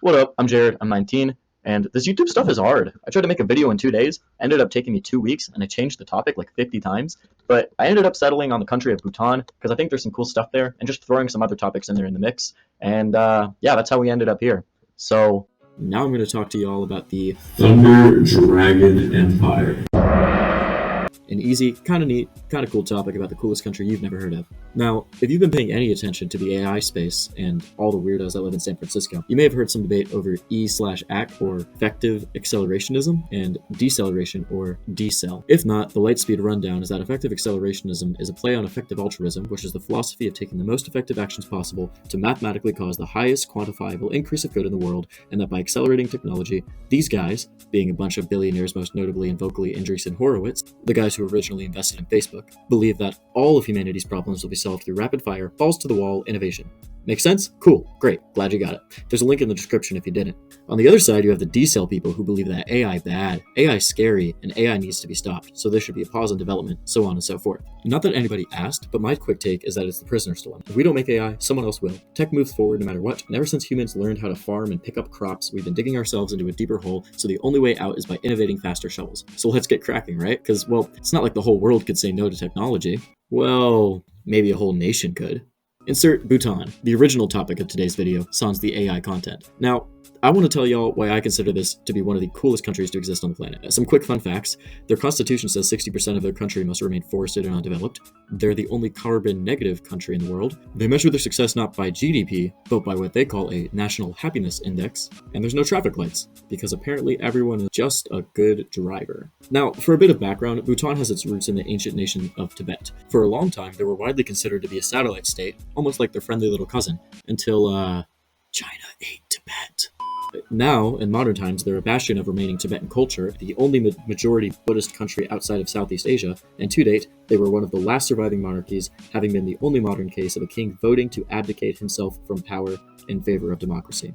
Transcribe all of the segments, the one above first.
What up? I'm Jared. I'm 19, and this YouTube stuff is hard. I tried to make a video in 2 days. Ended up taking me 2 weeks, and I changed the topic like 50 times. But I ended up settling on the country of Bhutan because I think there's some cool stuff there, and just throwing some other topics in there in the mix. And yeah, that's how we ended up here. So now I'm going to talk to you all about the Thunder Dragon Empire. an easy, kind of neat, kind of cool topic about the coolest country you've never heard of. Now, if you've been paying any attention to the AI space and all the weirdos that live in San Francisco, you may have heard some debate over E/AC, or effective accelerationism, and deceleration, or decel. If not, the Lightspeed rundown is that effective accelerationism is a play on effective altruism, which is the philosophy of taking the most effective actions possible to mathematically cause the highest quantifiable increase of good in the world, and that by accelerating technology, these guys, being a bunch of billionaires, most notably and vocally Andreessen Horowitz, the guys who originally invested in Facebook, believe that all of humanity's problems will be solved through rapid-fire, balls-to-the-wall innovation. Make sense? Cool. Great. Glad you got it. There's a link in the description if you didn't. On the other side, you have the decel people who believe that AI bad, AI scary, and AI needs to be stopped, so there should be a pause in development, so on and so forth. Not that anybody asked, but my quick take is that it's the prisoner's dilemma. If we don't make AI, someone else will. Tech moves forward no matter what, and ever since humans learned how to farm and pick up crops, we've been digging ourselves into a deeper hole, so the only way out is by innovating faster shovels. So let's get cracking, right? Because, well, it's not like the whole world could say no to technology. Well, maybe a whole nation could. Insert Bhutan, the original topic of today's video, sans the AI content. Now, I want to tell y'all why I consider this to be one of the coolest countries to exist on the planet. Some quick fun facts. Their constitution says 60% of their country must remain forested and undeveloped. They're the only carbon-negative country in the world. They measure their success not by GDP, but by what they call a National Happiness Index. And there's no traffic lights, because apparently everyone is just a good driver. Now, for a bit of background, Bhutan has its roots in the ancient nation of Tibet. For a long time, they were widely considered to be a satellite state, almost like their friendly little cousin, until, China ate Tibet. Now, in modern times, they're a bastion of remaining Tibetan culture, the only majority Buddhist country outside of Southeast Asia, and to date, they were one of the last surviving monarchies, having been the only modern case of a king voting to abdicate himself from power in favor of democracy.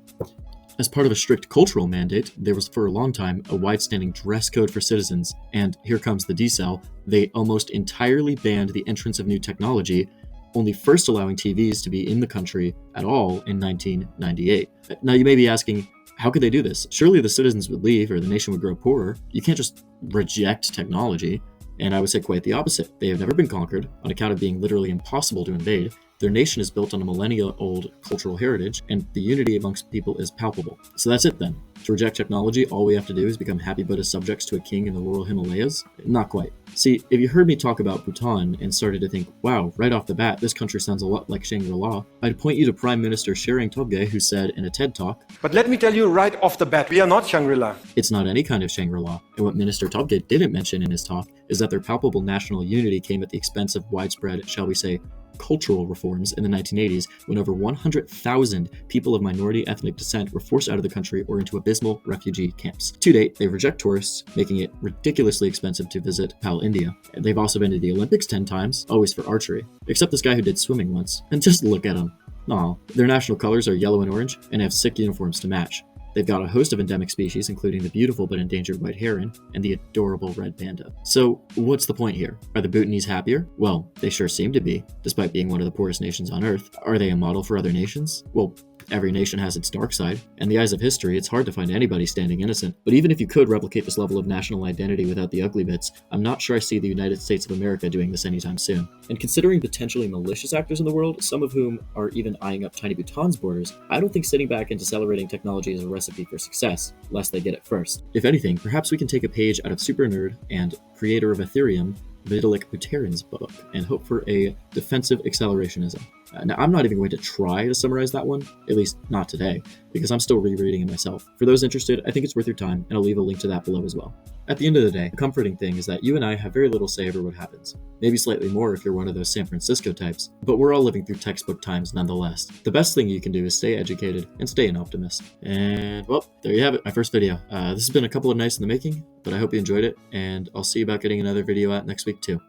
As part of a strict cultural mandate, there was for a long time a wide-standing dress code for citizens, and here comes the decel, they almost entirely banned the entrance of new technology, only first allowing TVs to be in the country at all in 1998. Now you may be asking, how could they do this? Surely the citizens would leave or the nation would grow poorer. You can't just reject technology. And I would say quite the opposite. They have never been conquered on account of being literally impossible to invade. Their nation is built on a millennia-old cultural heritage, and the unity amongst people is palpable. So that's it then. To reject technology, all we have to do is become happy Buddhist subjects to a king in the rural Himalayas? Not quite. See, if you heard me talk about Bhutan and started to think, wow, right off the bat, this country sounds a lot like Shangri-La, I'd point you to Prime Minister Tshering Tobgay, who said in a TED Talk, "But let me tell you right off the bat, we are not Shangri-La." It's not any kind of Shangri-La. And what Minister Tobgay didn't mention in his talk is that their palpable national unity came at the expense of widespread, shall we say, cultural reforms in the 1980s, when over 100,000 people of minority ethnic descent were forced out of the country or into abysmal refugee camps. To date, they reject tourists, making it ridiculously expensive to visit Pal India. They've also been to the Olympics 10 times, always for archery, except this guy who did swimming once. And just look at him. Aw, their national colors are yellow and orange, and have sick uniforms to match. They've got a host of endemic species, including the beautiful but endangered white heron and the adorable red panda. So, what's the point here? Are the Bhutanese happier? Well, they sure seem to be, despite being one of the poorest nations on Earth. Are they a model for other nations? Well, every nation has its dark side. In the eyes of history, it's hard to find anybody standing innocent. But even if you could replicate this level of national identity without the ugly bits, I'm not sure I see the United States of America doing this anytime soon. And considering potentially malicious actors in the world, some of whom are even eyeing up tiny Bhutan's borders, I don't think sitting back and decelerating technology is a recipe for success, lest they get it first. If anything, perhaps we can take a page out of super nerd and creator of Ethereum, Vitalik Buterin's book, and hope for a defensive accelerationism. Now, I'm not even going to try to summarize that one, at least not today, because I'm still rereading it myself. For those interested, I think it's worth your time, and I'll leave a link to that below as well. At the end of the day, the comforting thing is that you and I have very little say over what happens. Maybe slightly more if you're one of those San Francisco types, but we're all living through textbook times nonetheless. The best thing you can do is stay educated and stay an optimist. And, well, there you have it, my first video. This has been a couple of nights in the making, but I hope you enjoyed it, and I'll see about getting another video out next week too.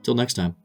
Till next time.